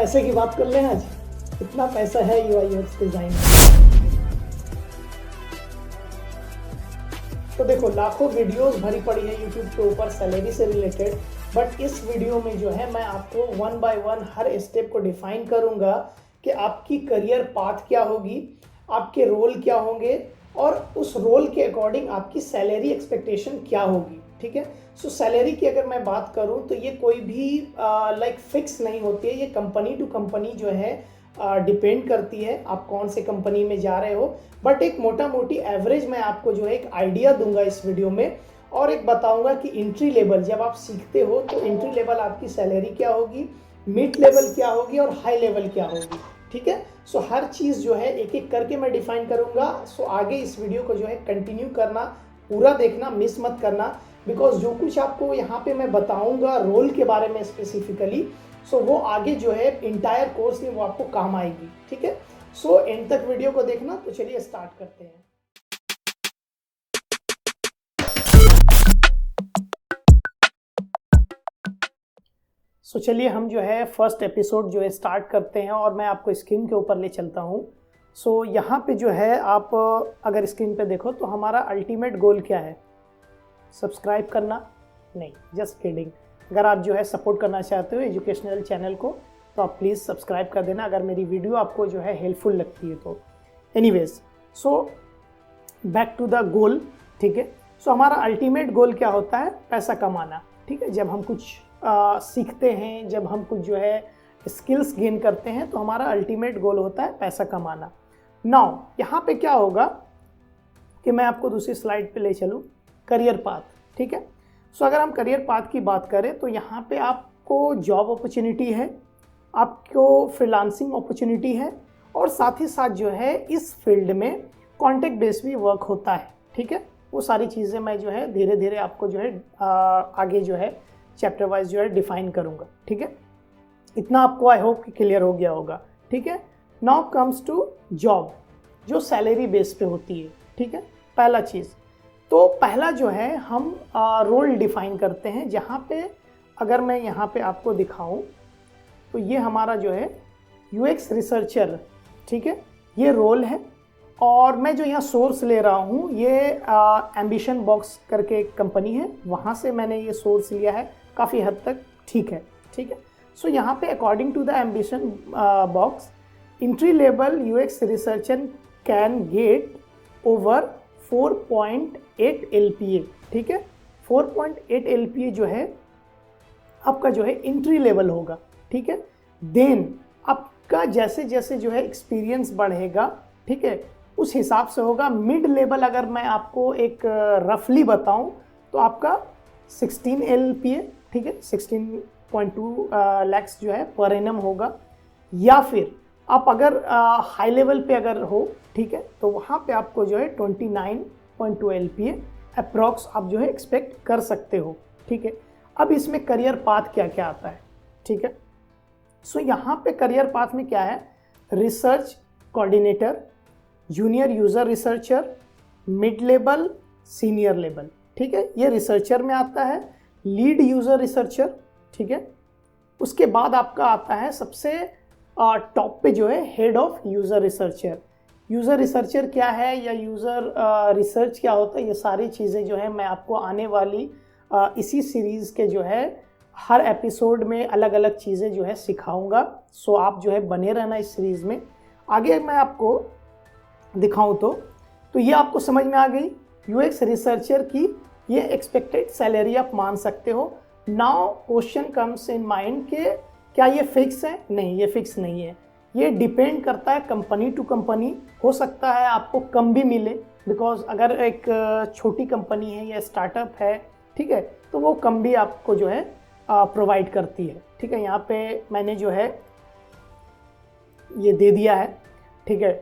पैसे की बात कर लें आज, इतना पैसा है यूआई यूएक्स डिजाइन में। तो देखो लाखों वीडियोस भरी पड़ी है यूट्यूब के ऊपर सैलरी से रिलेटेड, बट इस वीडियो में जो है मैं आपको one by one her step को डिफाइन करूंगा कि आपकी करियर पाथ क्या होगी, आपके रोल क्या होंगे और उस रोल के अकॉर्डिंग आपकी सैलरी एक्सपेक्टेशन क्या होगी। ठीक है, सो सैलरी की अगर मैं बात करूं तो ये कोई भी लाइक फिक्स नहीं होती है, ये कंपनी टू कंपनी जो है डिपेंड करती है आप कौन से कंपनी में जा रहे हो। बट एक मोटा मोटी एवरेज मैं आपको जो है एक आइडिया दूंगा इस वीडियो में, और एक बताऊंगा कि एंट्री लेवल जब आप सीखते हो तो एंट्री लेवल आपकी सैलरी क्या होगी, मिड लेवल क्या होगी और हाई लेवल क्या होगी। ठीक है, सो हर चीज़ जो है एक एक करके मैं डिफाइन करूंगा। सो आगे इस वीडियो को जो है कंटिन्यू करना, पूरा देखना, मिस मत करना, बिकॉज जो कुछ आपको यहाँ पे मैं बताऊंगा रोल के बारे में स्पेसिफिकली, सो वो आगे जो है इंटायर कोर्स में वो आपको काम आएगी। ठीक है, सो एंड तक वीडियो को देखना। तो चलिए स्टार्ट करते हैं। सो चलिए हम जो है फर्स्ट एपिसोड जो है स्टार्ट करते हैं और मैं आपको स्क्रीन के ऊपर ले चलता हूँ। सो यहाँ पे जो है आप अगर स्क्रीन पे देखो तो हमारा अल्टीमेट गोल क्या है, सब्सक्राइब करना नहीं, जस्ट किडिंग। अगर आप जो है सपोर्ट करना चाहते हो एजुकेशनल चैनल को तो आप प्लीज़ सब्सक्राइब कर देना अगर मेरी वीडियो आपको जो है हेल्पफुल लगती है तो। Anyways, so back to the goal. ठीक है, सो हमारा अल्टीमेट गोल क्या होता है, पैसा कमाना। ठीक है, जब हम कुछ सीखते हैं, जब हम कुछ जो है स्किल्स गेन करते हैं तो हमारा अल्टीमेट गोल होता है पैसा कमाना। नाउ यहाँ पे क्या होगा कि मैं आपको दूसरी स्लाइड पे ले चलूँ, करियर पाथ। ठीक है, सो अगर हम करियर पाथ की बात करें तो यहाँ पे आपको जॉब अपॉर्चुनिटी है, आपको फ्रीलांसिंग अपॉर्चुनिटी है, और साथ ही साथ जो है इस फील्ड में कॉन्ट्रैक्ट बेस भी वर्क होता है। ठीक है, वो सारी चीज़ें मैं जो है धीरे धीरे आपको जो है आगे जो है चैप्टर वाइज जो है डिफाइन करूँगा। ठीक है, इतना आपको आई होप कि क्लियर हो गया होगा। ठीक है, नाउ कम्स टू जॉब जो सैलरी बेस पे होती है। ठीक है, पहला चीज़ तो पहला जो है हम रोल डिफाइन करते हैं, जहाँ पे अगर मैं यहाँ पे आपको दिखाऊं तो ये हमारा जो है यूएक्स रिसर्चर। ठीक है, ये रोल है, और मैं जो यहाँ सोर्स ले रहा हूँ ये एम्बिशन बॉक्स करके एक कंपनी है, वहाँ से मैंने ये सोर्स लिया है, काफ़ी हद तक ठीक है। ठीक है, सो यहाँ पे according to the ambition box entry level UX researcher can get over 4.8 LPA। ठीक है, 4.8 LPA जो है आपका जो है एंट्री लेवल होगा। ठीक है, देन आपका जैसे जैसे जो है एक्सपीरियंस बढ़ेगा, ठीक है, उस हिसाब से होगा। मिड लेवल अगर मैं आपको एक रफली बताऊं तो आपका 16 LPA, ठीक है, 16.2 लैक्स जो है पर एनम होगा, या फिर आप अगर हाई लेवल पे अगर हो, ठीक है, तो वहाँ पे आपको जो है 29.2 LPA अप्रॉक्स आप जो है एक्सपेक्ट कर सकते हो। ठीक है, अब इसमें करियर पाथ क्या क्या आता है। ठीक है, सो यहाँ पे करियर पाथ में क्या है, research coordinator, junior user researcher, mid level, senior level. ठीक है, ये रिसर्चर में आता है, लीड यूज़र रिसर्चर। ठीक है, उसके बाद आपका आता है सबसे टॉप पे जो है head of user researcher. User researcher क्या है या यूज़र रिसर्च क्या होता है, ये सारी चीज़ें जो है मैं आपको आने वाली इसी सीरीज़ के जो है हर एपिसोड में अलग अलग चीज़ें जो है सिखाऊंगा। सो आप जो है बने रहना इस सीरीज़ में। आगे मैं आपको दिखाऊं तो ये आपको समझ में आ गई यूएक्स रिसर्चर की ये एक्सपेक्टेड सैलरी आप मान सकते हो। Now question comes in mind कि क्या ये फिक्स है? नहीं, ये फिक्स नहीं है, ये डिपेंड करता है कंपनी टू कंपनी। हो सकता है आपको कम भी मिले, बिकॉज अगर एक छोटी कंपनी है या स्टार्टअप है, ठीक है, तो वो कम भी आपको जो है प्रोवाइड करती है। ठीक है, यहाँ पे मैंने जो है ये दे दिया है, ठीक है,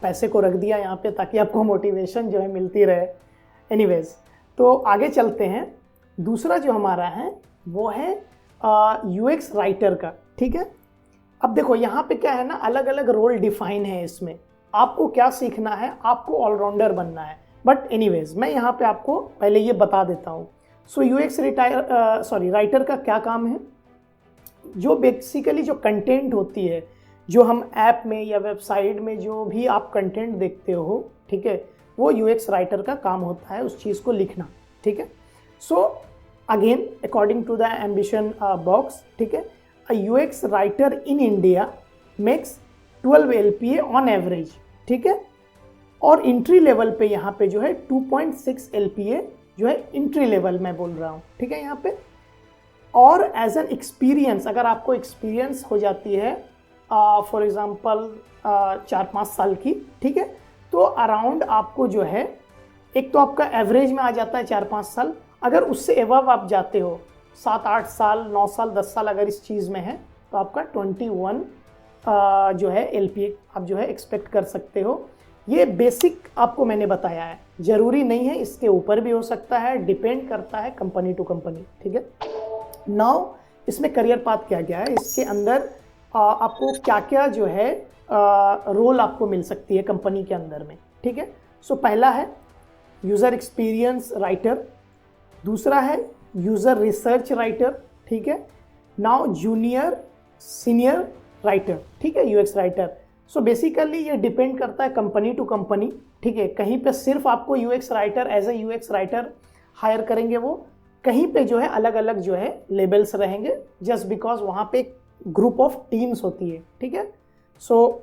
पैसे को रख दिया यहाँ पे ताकि आपको मोटिवेशन जो है मिलती रहे। एनीवेज, तो आगे चलते हैं। दूसरा जो हमारा है वो है यूएक्स राइटर का। ठीक है, अब देखो यहाँ पे क्या है ना, अलग अलग रोल डिफाइन है इसमें। आपको क्या सीखना है, आपको ऑलराउंडर बनना है। बट एनीवेज मैं यहाँ पे आपको पहले ये बता देता हूँ। सो यूएक्स राइटर का क्या काम है, जो बेसिकली जो कंटेंट होती है, जो हम ऐप में या वेबसाइट में जो भी आप कंटेंट देखते हो, ठीक है, वो यूएक्स राइटर का काम होता है उस चीज़ को लिखना, ठीक है। So again according to the ambition Box, ठीक है, a UX writer in India makes 12 LPA on average, ठीक है, और इंट्री लेवल पे यहाँ पे जो है 2.6 LPA जो है इंट्री लेवल मैं बोल रहा हूँ, ठीक है यहाँ पे। और एज एन एक्सपीरियंस, अगर आपको एक्सपीरियंस हो जाती है फॉर एग्जांपल 4-5 साल की, ठीक है, तो अराउंड आपको जो है, एक तो आपका एवरेज में आ जाता है 4-5 साल, अगर उससे एवव आप जाते हो 7-8 साल, 9 साल, 10 साल अगर इस चीज़ में है, तो आपका 21 जो है LPA आप जो है एक्सपेक्ट कर सकते हो। ये बेसिक आपको मैंने बताया है, ज़रूरी नहीं है, इसके ऊपर भी हो सकता है, डिपेंड करता है कंपनी टू कंपनी, ठीक है। नाउ इसमें करियर पाथ क्या क्या है, इसके अंदर आपको क्या क्या जो है रोल आपको मिल सकती है कंपनी के अंदर में, ठीक है। सो पहला है यूज़र एक्सपीरियंस राइटर, दूसरा है यूज़र रिसर्च राइटर, ठीक है। नाउ जूनियर सीनियर राइटर, ठीक है, यूएक्स राइटर। सो बेसिकली ये डिपेंड करता है कंपनी टू कंपनी, ठीक है। कहीं पे सिर्फ आपको UX writer as a UX writer hire करेंगे वो, कहीं पे जो है अलग अलग जो है लेबल्स रहेंगे, जस्ट बिकॉज वहाँ पे ग्रुप ऑफ टीम्स होती है, ठीक है। सो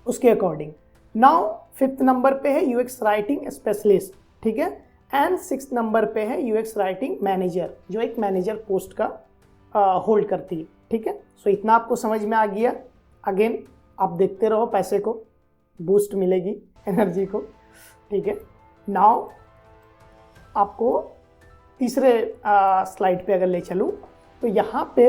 उसके अकॉर्डिंग नाउ 5th नंबर पे है यूएक्स राइटिंग स्पेशलिस्ट, ठीक है, एंड 6th नंबर पे है यूएक्स राइटिंग मैनेजर, जो एक मैनेजर पोस्ट का होल्ड करती है, ठीक है। सो इतना आपको समझ में आ गया। अगेन आप देखते रहो, पैसे को बूस्ट मिलेगी, एनर्जी को, ठीक है। नाउ आपको तीसरे स्लाइड पे अगर ले चलूँ, तो यहाँ पे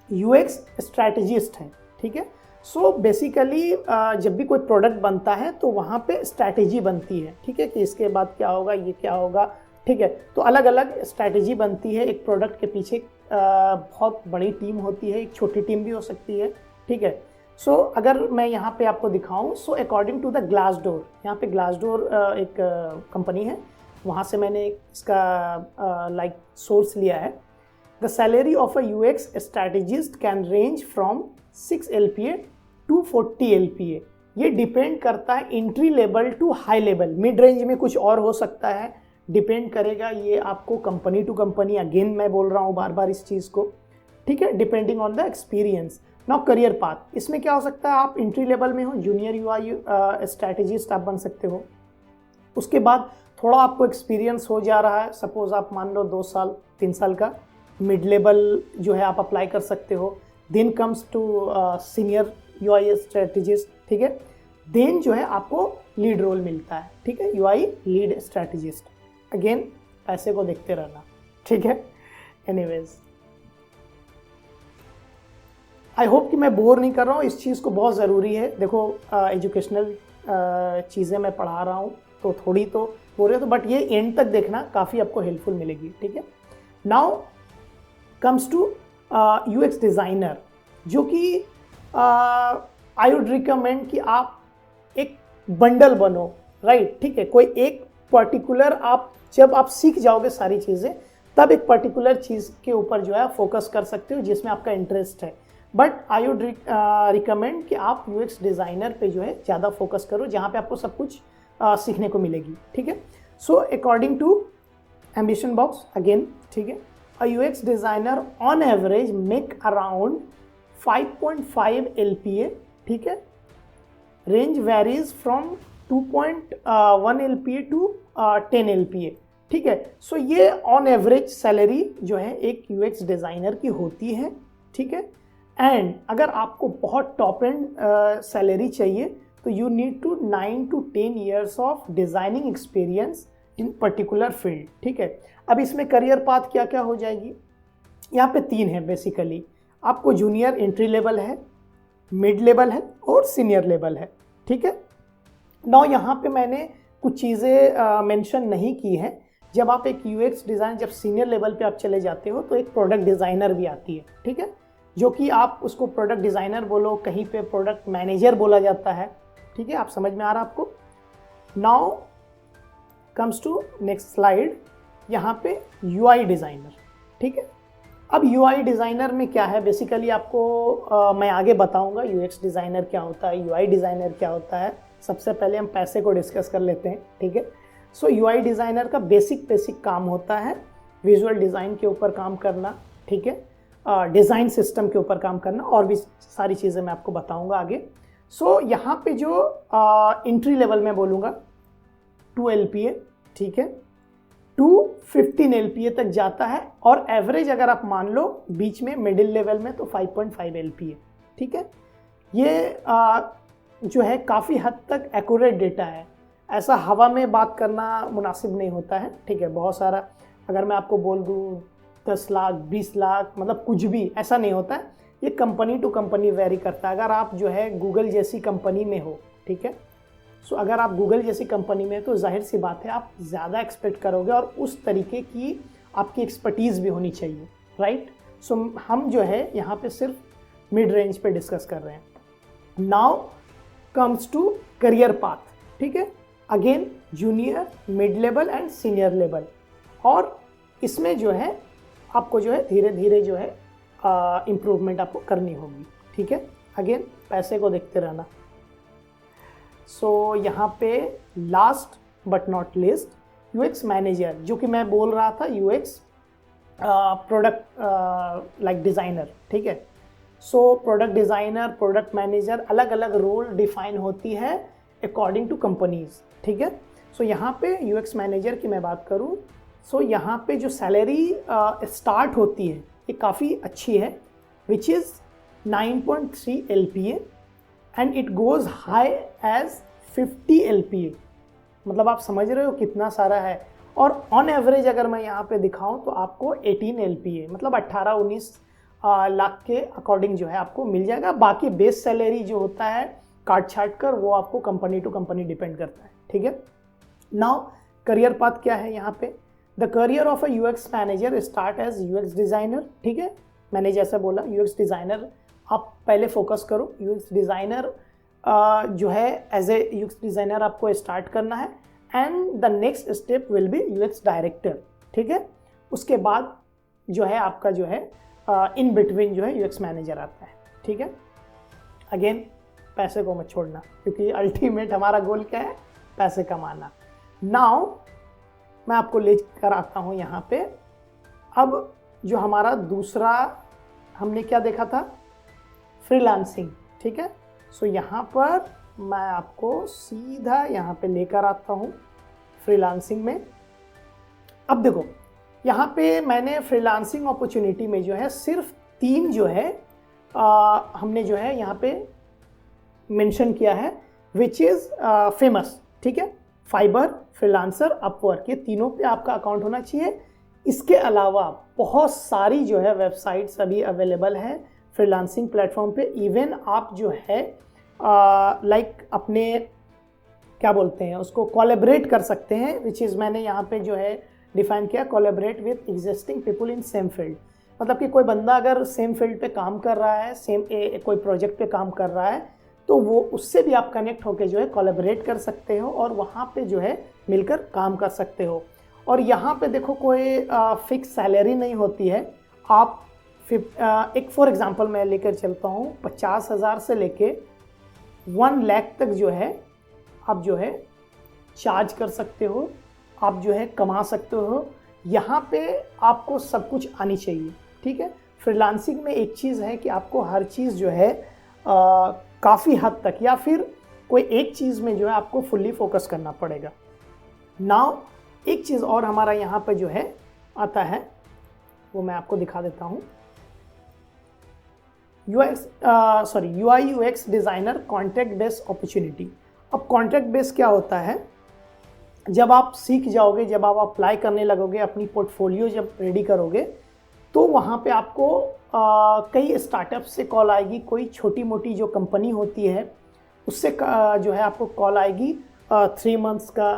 यूएक्स स्ट्रैटेजिस्ट हैं, ठीक है। सो बेसिकली जब भी कोई प्रोडक्ट बनता है तो वहाँ पे स्ट्रैटेजी बनती है, ठीक है, कि इसके बाद क्या होगा, ये क्या होगा, ठीक है। तो अलग अलग स्ट्रैटेजी बनती है, एक प्रोडक्ट के पीछे बहुत बड़ी टीम होती है, एक छोटी टीम भी हो सकती है, ठीक है। सो अगर मैं यहाँ पे आपको दिखाऊं, so according to the Glassdoor, यहाँ पे ग्लासडोर एक कंपनी है, वहाँ से मैंने इसका लाइक सोर्स लिया है। The salary of a UX strategist can range from 6 LPA to 40 LPA। ये डिपेंड करता है entry level to high level, mid range में कुछ और हो सकता है, डिपेंड करेगा ये आपको कंपनी टू कंपनी, अगेन मैं बोल रहा हूँ बार बार इस चीज़ को, ठीक है, depending on the experience. Now career path, इसमें क्या हो सकता है, आप एंट्री लेवल में हो, जूनियर UI स्ट्रैटेजिस्ट आप बन सकते हो। उसके बाद थोड़ा आपको एक्सपीरियंस हो जा रहा है, सपोज आप मान लो 2 साल 3 साल का, मिड लेवल जो है आप अप्लाई कर सकते हो। Then comes to senior UI strategist, ठीक है। देन जो है आपको लीड रोल मिलता है, ठीक है, UI लीड स्ट्रैटेजिस्ट। अगेन पैसे को देखते रहना, ठीक है। एनीवेज आई होप कि मैं बोर नहीं कर रहा हूँ, इस चीज़ को बहुत ज़रूरी है। देखो एजुकेशनल चीज़ें मैं पढ़ा रहा हूँ तो थोड़ी तो बोर है, तो बट ये एंड तक देखना, काफ़ी आपको हेल्पफुल मिलेगी, ठीक है। Now comes to UX designer, जो कि आई वुड रिकमेंड कि आप एक बंडल बनो, राइट, ठीक है। कोई एक पर्टिकुलर आप जब आप सीख जाओगे सारी चीज़ें, तब एक पर्टिकुलर चीज़ के ऊपर जो है फोकस कर सकते हो जिसमें आपका इंटरेस्ट है। बट आई वुड रिकमेंड कि आप यूएक्स डिज़ाइनर पे जो है ज़्यादा फोकस करो, जहाँ पे आपको सब कुछ सीखने को मिलेगी, ठीक है। So according to Ambition Box again, ठीक है, a UX designer on average make around 5.5 LPA, ठीक है। Range varies from 2.1 LPA to 10 LPA, ठीक है। सो ये ऑन एवरेज सैलरी जो है एक यूएक्स डिज़ाइनर की होती है, ठीक है। एंड अगर आपको बहुत टॉप एंड सैलरी चाहिए तो you need to 9 to 10 years of designing experience in particular field, ठीक है। अब इसमें करियर पाथ क्या क्या हो जाएगी, यहाँ पे 3 है बेसिकली। आपको जूनियर एंट्री लेवल है, मिड लेवल है और सीनियर लेवल है, ठीक है। नाउ यहाँ पे मैंने कुछ चीज़ें मेंशन नहीं की है। जब आप एक यूएक्स डिज़ाइन, जब सीनियर लेवल पे आप चले जाते हो तो एक प्रोडक्ट डिज़ाइनर भी आती है, ठीक है, जो कि आप उसको प्रोडक्ट डिज़ाइनर बोलो, कहीं पे प्रोडक्ट मैनेजर बोला जाता है, ठीक है। आप समझ में आ रहा है आपको। Now comes to next slide, यहाँ पे UI डिज़ाइनर, ठीक है। अब यूआई डिज़ाइनर में क्या है, बेसिकली आपको मैं आगे बताऊंगा यूएक्स डिज़ाइनर क्या होता है, यूआई डिज़ाइनर क्या होता है। सबसे पहले हम पैसे को डिस्कस कर लेते हैं, ठीक है। सो यूआई डिज़ाइनर का बेसिक काम होता है विजुअल डिज़ाइन के ऊपर काम करना, ठीक है, डिज़ाइन सिस्टम के ऊपर काम करना, और भी सारी चीज़ें मैं आपको बताऊंगा आगे। सो यहाँ पे जो एंट्री लेवल में बोलूँगा 2 LPA, ठीक है, 15 LPA तक जाता है, और एवरेज अगर आप मान लो बीच में मिडिल लेवल में तो 5.5 LPA, ठीक है। ये जो है काफ़ी हद तक एक्यूरेट डेटा है, ऐसा हवा में बात करना मुनासिब नहीं होता है, ठीक है। बहुत सारा अगर मैं आपको बोल दूँ 10 लाख 20 लाख, मतलब कुछ भी ऐसा नहीं होता है, ये कंपनी टू कंपनी वेरी करता है। अगर आप जो है गूगल जैसी कंपनी में हो, ठीक है, सो अगर आप गूगल जैसी कंपनी में तो जाहिर सी बात है आप ज़्यादा एक्सपेक्ट करोगे, और उस तरीके की आपकी एक्सपर्टीज़ भी होनी चाहिए, राइट। सो हम जो है यहाँ पे सिर्फ मिड रेंज पे डिस्कस कर रहे हैं। Now comes to career path, ठीक है, again junior, mid level and senior level, और इसमें जो है आपको जो है धीरे धीरे जो है इम्प्रूवमेंट आपको करनी होगी, ठीक है। अगेन पैसे को देखते रहना। सो यहाँ पे last but not least UX manager, जो कि मैं बोल रहा था यूएक्स प्रोडक्ट लाइक डिज़ाइनर, ठीक है। So product designer, product manager, अलग अलग रोल डिफाइन होती है अकॉर्डिंग टू कंपनीज, ठीक है। सो यहाँ पे यूएक्स मैनेजर की मैं बात करूँ, सो यहाँ पे जो सैलरी स्टार्ट होती है ये काफ़ी अच्छी है, which is 9.3 LPA and it goes high as 50 LPA। मतलब आप समझ रहे हो कितना सारा है। और ऑन एवरेज अगर मैं यहाँ पे दिखाऊं तो आपको 18 LPA, मतलब 18-19 लाख के अकॉर्डिंग जो है आपको मिल जाएगा। बाकी बेस सैलरी जो होता है काट छाट कर वो आपको कंपनी टू कंपनी डिपेंड करता है, ठीक है। नाउ करियर पाथ क्या है यहाँ पे, the career of a UX manager start as UX designer, ठीक है। मैंने जैसा बोला यूएक्स डिज़ाइनर आप पहले फोकस करो। यूएक्स डिज़ाइनर जो है एज ए यूएक्स डिज़ाइनर आपको स्टार्ट करना है, and the next step will be UX director, ठीक है। उसके बाद जो है आपका जो है इन बिटवीन जो है यूएक्स मैनेजर आता है, ठीक है। अगेन पैसे को मत छोड़ना, क्योंकि अल्टीमेट हमारा गोल क्या है, पैसे कमाना। नाउ मैं आपको लेकर आता हूँ यहाँ पे, अब जो हमारा दूसरा हमने क्या देखा था, फ्रीलांसिंग, ठीक है। सो यहाँ पर मैं आपको सीधा यहाँ पे लेकर आता हूँ फ्रीलांसिंग में। अब देखो यहाँ पे मैंने फ्रीलांसिंग अपॉर्चुनिटी में जो है सिर्फ 3 जो है हमने जो है यहाँ पे मेंशन किया है, विच इज़ फेमस, ठीक है। फाइबर, फ्रीलांसर, अपवर्क, ये तीनों पे आपका अकाउंट होना चाहिए। इसके अलावा बहुत सारी जो है वेबसाइट्स अभी अवेलेबल है फ्रीलांसिंग प्लेटफॉर्म पे। इवन आप जो है लाइक अपने क्या बोलते हैं उसको कोलैबोरेट कर सकते हैं, विच इज़ मैंने यहाँ पे जो है डिफाइन किया, collaborate with existing people in same field. मतलब कि कोई बंदा अगर सेम फील्ड पे काम कर रहा है, सेम कोई प्रोजेक्ट पे काम कर रहा है, तो वो उससे भी आप कनेक्ट होकर जो है कोलैबोरेट कर सकते हो और वहाँ पे जो है मिलकर काम कर सकते हो। और यहाँ पे देखो कोई फिक्स सैलरी नहीं होती है। आप एक फॉर एग्जांपल मैं लेकर चलता हूँ, 50,000 से लेके 1 लाख तक जो है आप जो है चार्ज कर सकते हो, आप जो है कमा सकते हो। यहाँ पे आपको सब कुछ आनी चाहिए, ठीक है। फ्रीलांसिंग में एक चीज़ है कि आपको हर चीज़ जो है काफ़ी हद तक या फिर कोई एक चीज़ में जो है आपको फुल्ली फोकस करना पड़ेगा। नाउ एक चीज़ और हमारा यहाँ पे जो है आता है, वो मैं आपको दिखा देता हूँ। UI UX designer contract based opportunity. अब कॉन्ट्रैक्ट बेस्ड क्या होता है, जब आप सीख जाओगे, जब आप अप्लाई करने लगोगे, अपनी पोर्टफोलियो जब रेडी करोगे, तो वहाँ पे आपको कई स्टार्टअप से कॉल आएगी, कोई छोटी मोटी जो कंपनी होती है उससे जो है आपको कॉल आएगी 3 मंथ्स का,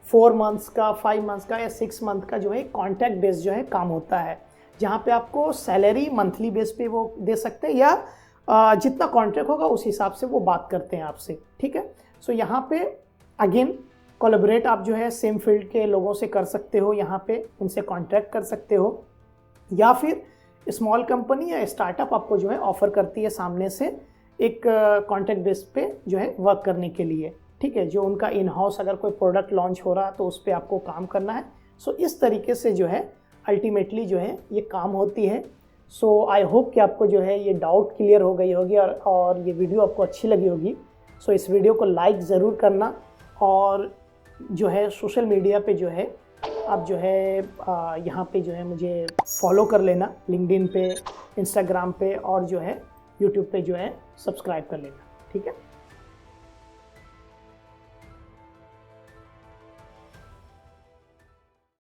4 मंथ्स का, 5 मंथ्स का या 6 मंथ का जो है कॉन्ट्रैक्ट बेस जो है काम होता है, जहाँ पे आपको सैलरी मंथली बेस पे वो दे सकते हैं या जितना कॉन्ट्रैक्ट होगा उस हिसाब से वो बात करते हैं आपसे, ठीक है। सो यहाँ पे अगेन कोलैबोरेट आप जो है सेम फील्ड के लोगों से कर सकते हो, यहाँ पे उनसे कॉन्ट्रैक्ट कर सकते हो, या फिर स्मॉल कंपनी या स्टार्टअप आपको जो है ऑफर करती है सामने से एक कॉन्ट्रैक्ट बेस पे जो है वर्क करने के लिए, ठीक है। जो उनका इन हाउस अगर कोई प्रोडक्ट लॉन्च हो रहा तो उस पर आपको काम करना है। सो इस तरीके से जो है अल्टीमेटली जो है ये काम होती है। सो आई होप कि आपको जो है ये डाउट क्लियर हो गई होगी और ये वीडियो आपको अच्छी लगी होगी। सो इस वीडियो को लाइक ज़रूर करना और जो है सोशल मीडिया पे जो है आप जो है यहाँ पे जो है मुझे फॉलो कर लेना, लिंक्डइन पे, इंस्टाग्राम पे और जो है यूट्यूब पे जो है सब्सक्राइब कर लेना, ठीक है।